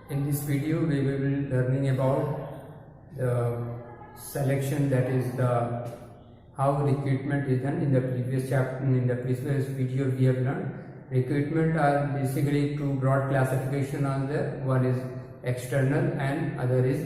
In this video we will be learning about the selection, that is the how recruitment is done. In the previous chapter, in the previous video we have learned recruitment are basically two broad classification on there. One is external and other is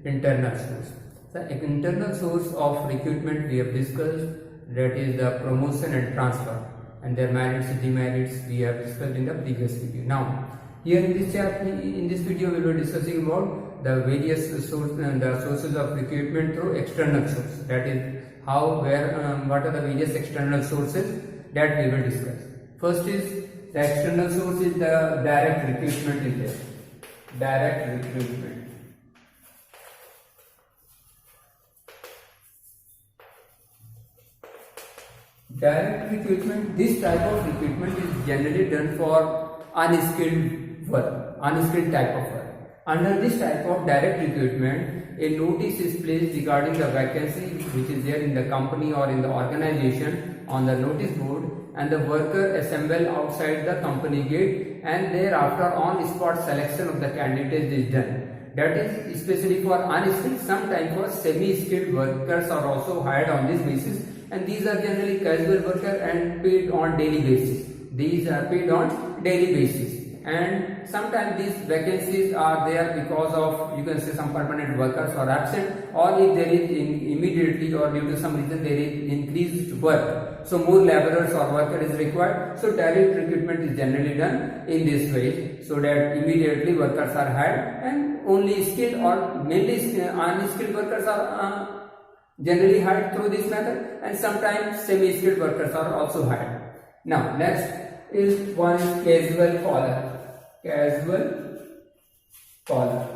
internal source. The internal source of recruitment we have discussed, that is the promotion and transfer, and their merits and demerits we have discussed in the previous video. Now here in this chapter, in this video we will be discussing about the various sources of recruitment through external source, that is how, where, what are the various external sources that we will discuss. First is the external source is the direct recruitment is there. Direct recruitment. Direct recruitment, this type of recruitment is generally done for unskilled work, unskilled type of work. Under this type of direct recruitment, a notice is placed regarding the vacancy which is there in the company or in the organization on the notice board, and the worker assemble outside the company gate, and thereafter on spot selection of the candidates is done. That is especially for unskilled. Sometimes for semi-skilled workers are also hired on this basis, and these are generally casual workers and paid on daily basis. These are paid on daily basis, and sometimes these vacancies are there because of, you can say, some permanent workers are absent, or if there is immediately or due to some reason there is increased work, so more laborers or worker is required. So direct recruitment is generally done in this way, so that immediately workers are hired, and only skilled or mainly unskilled workers are generally hired through this method, and sometimes semi-skilled workers are also hired. Now next is one is casual collar. Casual collar.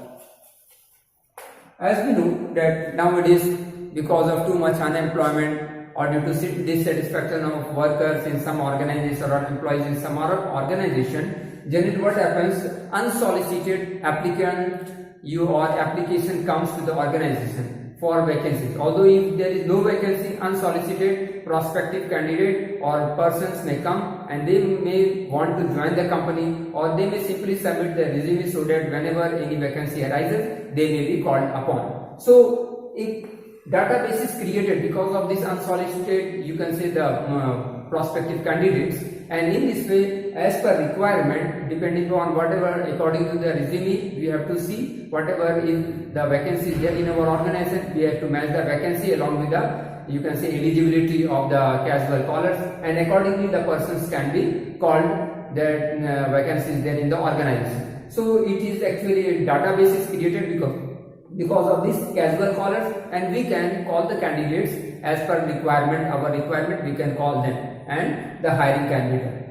As we know that nowadays, because of too much unemployment or due to dissatisfaction of workers in some organization or employees in some other organization, generally what happens, unsolicited applicant or application comes to the organization for vacancies. Although if there is no vacancy, unsolicited prospective candidate or persons may come, and they may want to join the company, or they may simply submit their resume so that whenever any vacancy arises, they may be called upon. So if database is created because of this unsolicited, you can say, the prospective candidates, and in this way, as per requirement, depending on whatever, according to the resume, we have to see whatever is the vacancy there in our organization, we have to match the vacancy along with the, you can say, eligibility of the casual callers, and accordingly the persons can be called that vacancies there in the organization. So it is actually a database is created because of this casual callers, and we can call the candidates as per requirement, our requirement, we can call them, and the hiring can be done.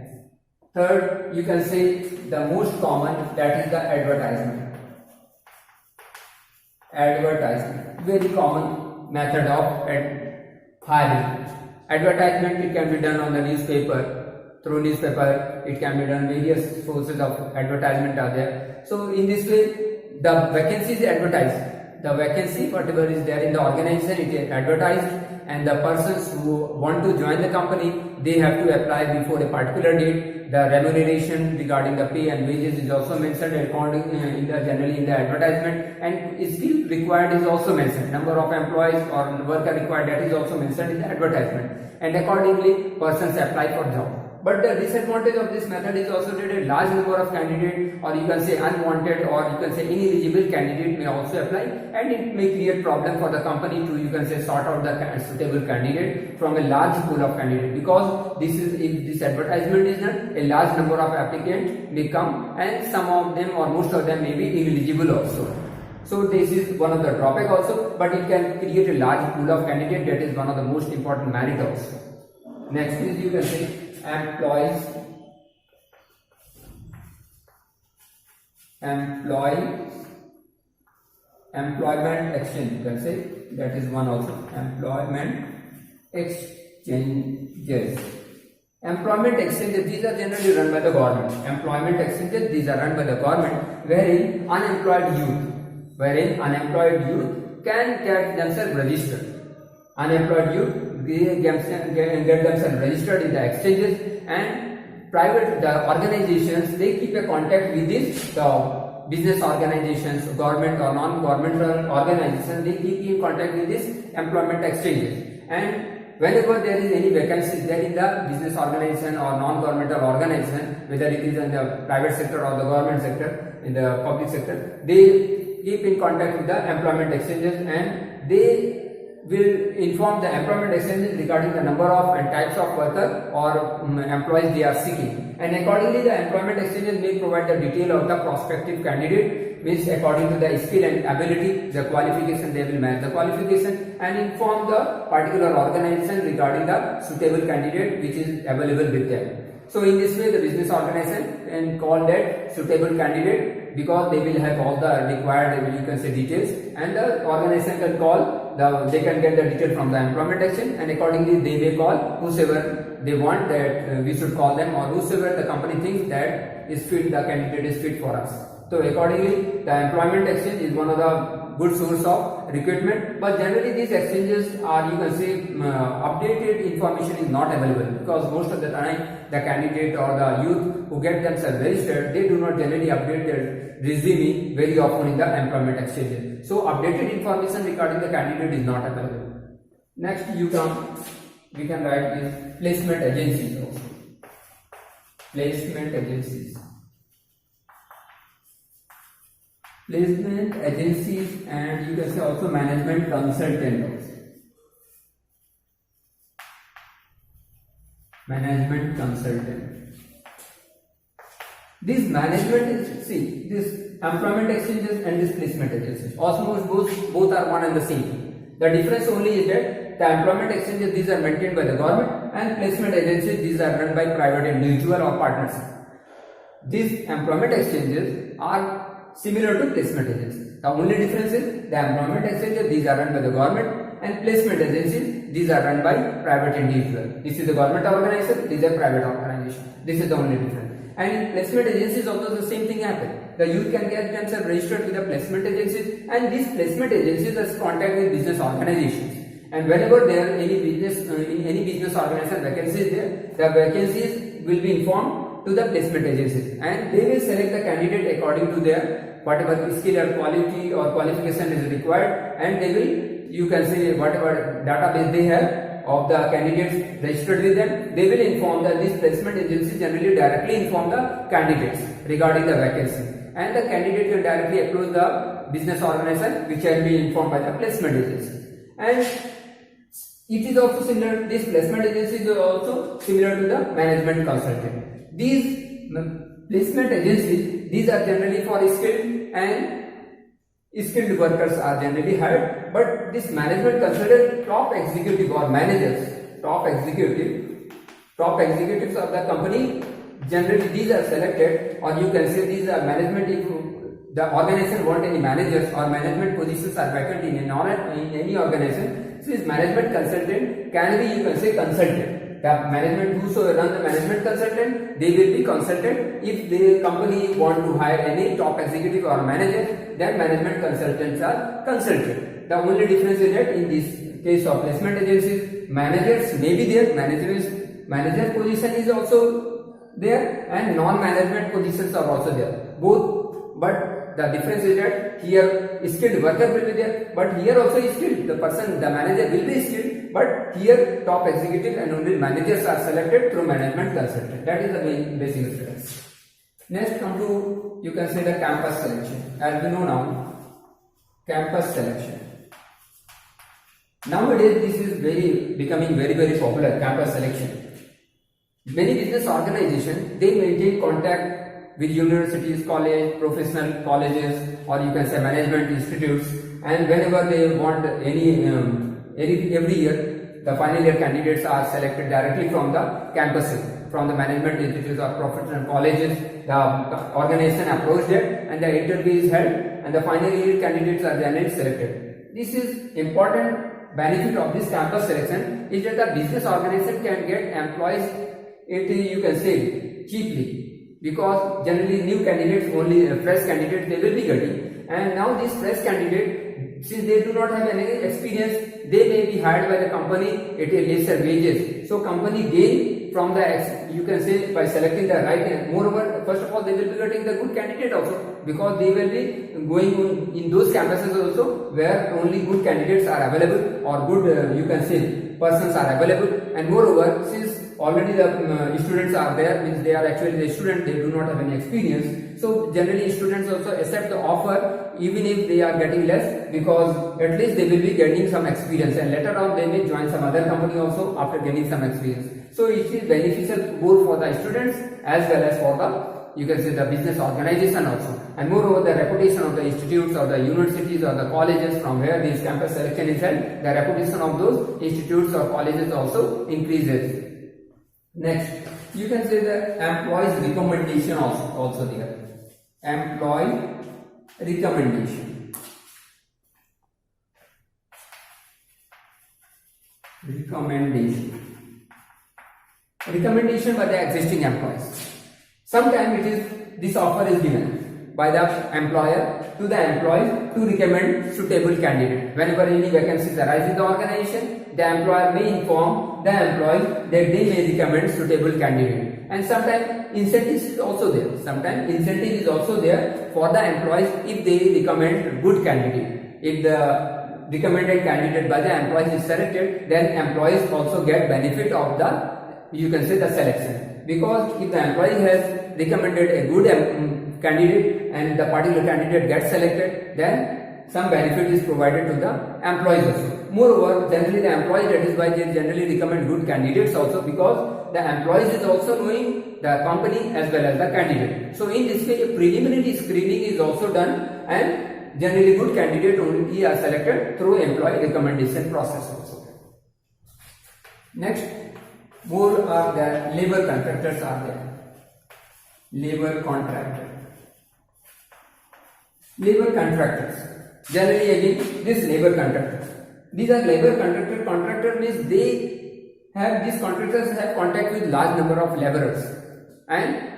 Third, you can say the most common, that is the advertisement. Advertisement, very common method of hiring. Advertisement, it can be done on the newspaper, through newspaper, it can be done, various sources of advertisement are there. So in this way, the vacancy is advertised. The vacancy, whatever is there in the organization, it is advertised, and the persons who want to join the company, they have to apply before a particular date. The remuneration regarding the pay and wages is also mentioned according generally in the advertisement, and skill required is also mentioned. Number of employees or worker required, that is also mentioned in the advertisement, and accordingly persons apply for job. But the disadvantage of this method is also that a large number of candidates, or you can say unwanted, or you can say ineligible candidate may also apply, and it may create problem for the company to, you can say, sort out the suitable candidate from a large pool of candidates, because this is, if this advertisement is done, a large number of applicants may come, and some of them or most of them may be ineligible also. So this is one of the drawback also, but it can create a large pool of candidates. That is one of the most important merit also. Next is, you can say, employment exchange, you can say, that is one also. Employment exchanges. Employment exchanges, these are generally run by the government. Employment exchanges, these are run by the government, wherein unemployed youth can get themselves registered. Unemployed youth get themselves registered in the exchanges, and private organizations, they keep a contact with this business organizations, government or non-governmental organizations, they keep in contact with these employment exchanges. And whenever there is any vacancies there in the business organization or non-governmental organization, whether it is in the private sector or the government sector, in the public sector, they keep in contact with the employment exchanges, and they will inform the employment exchanges regarding the number of and types of worker or employees they are seeking. And accordingly, the employment exchanges may provide the detail of the prospective candidate, which according to the skill and ability, the qualification, they will match the qualification and inform the particular organization regarding the suitable candidate which is available with them. So in this way, the business organization can call that suitable candidate, because they will have all the required, you can say, details, and the organization can call they can get the detail from the employment exchange, and accordingly they may call whosoever they want that we should call them, or whosoever the company thinks that is fit, the candidate is fit for us. So accordingly, the employment exchange is one of the good source of recruitment, but generally these exchanges are, you can say, updated information is not available, because most of the time the candidate or the youth who get themselves registered, they do not generally update their resume very often in the employment exchanges. So updated information regarding the candidate is not available. Next we can write is placement agencies also. Placement agencies. Placement agencies, and you can say also management consultant also. Management consultant. This management is, see, this employment exchanges and this placement agencies, almost both are one and the same. The difference only is that the employment exchanges, these are maintained by the government, and placement agencies, these are run by private individual or partnership. These employment exchanges are similar to placement agencies. The only difference is the employment exchanges, these are run by the government, and placement agencies, these are run by private individual. This is the government organization, this is a private organization. This is the only difference. And in placement agencies also the same thing happens. The youth can get themselves registered with the placement agencies, and these placement agencies has contact with business organizations. And whenever there are any business in any business organization vacancies there, the vacancies will be informed to the placement agencies, and they will select the candidate according to their whatever skill or quality or qualification is required, and they will, you can say, whatever database they have of the candidates registered with them, they will inform that these placement agencies generally directly inform the candidates regarding the vacancy, and the candidate will directly approach the business organization which will be informed by the placement agency. And it is also similar, these placement agencies are also similar to the management consultant. These placement agencies, these are generally for skilled and skilled workers are generally hired, but this management consultant, top executive or managers, top executives of the company, generally these are selected, or you can say these are management. If the organization want any managers or management positions are vacant in any organization, so this management consultant can be, you can say, consultant. The management, whosoever run the management consultant, they will be consulted. If the company want to hire any top executive or manager, then management consultants are consulted. The only difference is that in this case of placement agencies, managers may be there, manager position is also there, and non-management positions are also there. Both, but the difference is that here skilled worker will be there, but here also is skilled. The person, the manager will be skilled, but here top executive and only managers are selected through management consultant. That is the main basic difference. Next come to, you can say, the campus selection. As we know now, campus selection. Nowadays this is becoming very popular, campus selection. Many business organizations, they maintain contact with universities, college, professional colleges, or you can say management institutes, and whenever they want every year, the final year candidates are selected directly from the campuses, from the management institutes or professional colleges. The organization approached them, and the interview is held, and the final year candidates are generally selected. This is important benefit of this campus selection, is that the business organization can get employees, you can say, cheaply. Because generally new candidates, only fresh candidates they will be getting, and now these fresh candidates, since they do not have any experience, they may be hired by the company at a lesser wages. So company gain from the you can say by selecting the right. Moreover, first of all, they will be getting the good candidate also, because they will be going in those campuses also where only good candidates are available, or good you can say persons are available. And moreover, since already the students are there, means they are actually the student, they do not have any experience, so generally students also accept the offer even if they are getting less, because at least they will be gaining some experience, and later on they may join some other company also after gaining some experience. So it is beneficial both for the students as well as for the, you can say, the business organization also. And moreover, the reputation of the institutes or the universities or the colleges from where this campus selection is held, the reputation of those institutes or colleges also increases. Next, you can say the employees recommendation also there. Employee recommendation. Recommendation by the existing employees. Sometimes this offer is given by the employer to the employee to recommend suitable candidate. Whenever any vacancies arise in the organization, the employer may inform the employee that they may recommend suitable candidate. And sometimes incentives is also there. Sometimes incentive is also there for the employees if they recommend good candidate. If the recommended candidate by the employees is selected, then employees also get benefit of the, you can say, the selection. Because if the employee has recommended a good candidate and the particular candidate gets selected, then some benefit is provided to the employees also. Moreover, generally the employees, that is why they generally recommend good candidates also, because the employees is also knowing the company as well as the candidate. So in this way, a preliminary screening is also done, and generally good candidate only are selected through employee recommendation process also. Next, more are the labor contractors are there. Labor contractor. Labor contractors. Generally again, this labor contractors. These are labor contractor. Contractor means these contractors have contact with large number of laborers and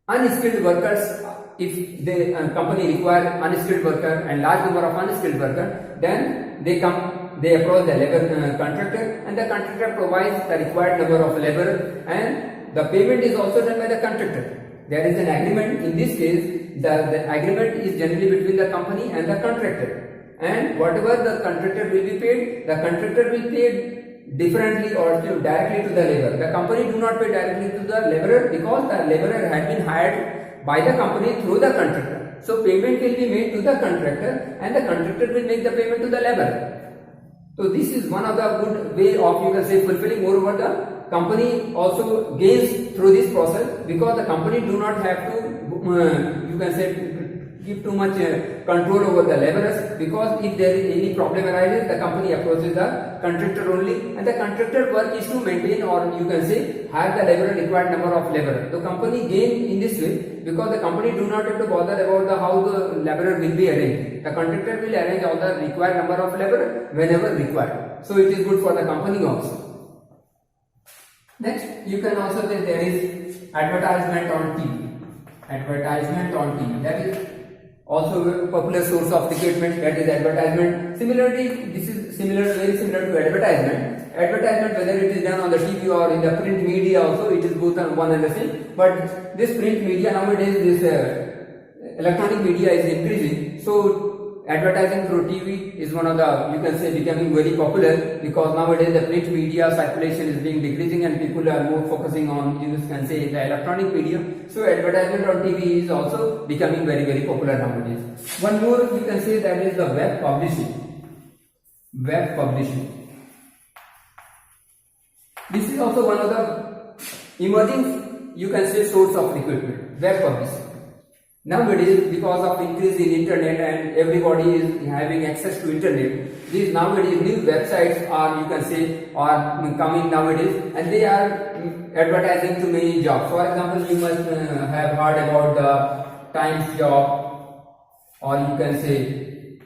unskilled workers. If the company require unskilled worker and large number of unskilled worker, then they approach the labor contractor, and the contractor provides the required number of laborers, and the payment is also done by the contractor. There is an agreement. In this case, the agreement is generally between the company and the contractor, and whatever the contractor will be paid, the contractor will pay differently or directly to the laborer. The company do not pay directly to the laborer, because the laborer had been hired by the company through the contractor. So payment will be made to the contractor, and the contractor will make the payment to the laborer. So this is one of the good way of, you can say, fulfilling. Moreover, the company also gains through this process, because the company do not have to, you can say, give too much control over the laborers, because if there is any problem arises, the company approaches the contractor only, and the contractor work is to maintain, or you can say, hire the laborer, required number of laborers. The company gain in this way, because the company do not have to bother about how the laborer will be arranged. The contractor will arrange all the required number of laborers whenever required. So it is good for the company also. Next, you can also say there is advertisement on TV. Advertisement on TV, that is also a popular source of recruitment, that is advertisement. Similarly, this is very similar to advertisement. Advertisement, whether it is done on the TV or in the print media also, it is both one and the same. But this print media nowadays, this electronic media is increasing. So advertising through TV is one of the, you can say, becoming very popular, because nowadays the print media circulation is being decreasing and people are more focusing on, you can say, the electronic media. So advertisement on TV is also becoming very, very popular nowadays. One more, you can say, that is the web publishing. Web publishing. This is also one of the emerging, you can say, source of recruitment. Web publishing. Nowadays, because of increase in internet and everybody is having access to internet, these nowadays new websites are, you can say, are coming nowadays, and they are advertising to many jobs. For example, you must have heard about the Times job, or you can say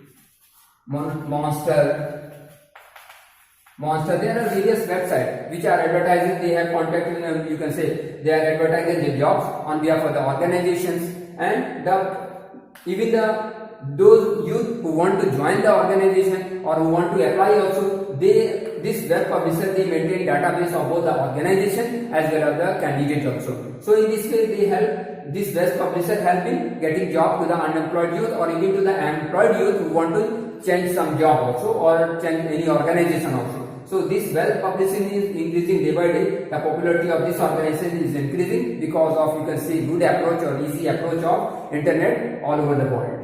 Monster. There are various websites which are advertising. They have contacted, you can say, they are advertising the jobs on behalf of the organizations. And even those youth who want to join the organization or who want to apply also, they this web publisher, they maintain database of both the organization as well as the candidate also. So in this way they help, this web publisher help in getting job to the unemployed youth or even to the employed youth who want to change some job also or change any organization also. So this web publishing is increasing day by day. The popularity of this organization is increasing because of, you can see, good approach or easy approach of internet all over the world.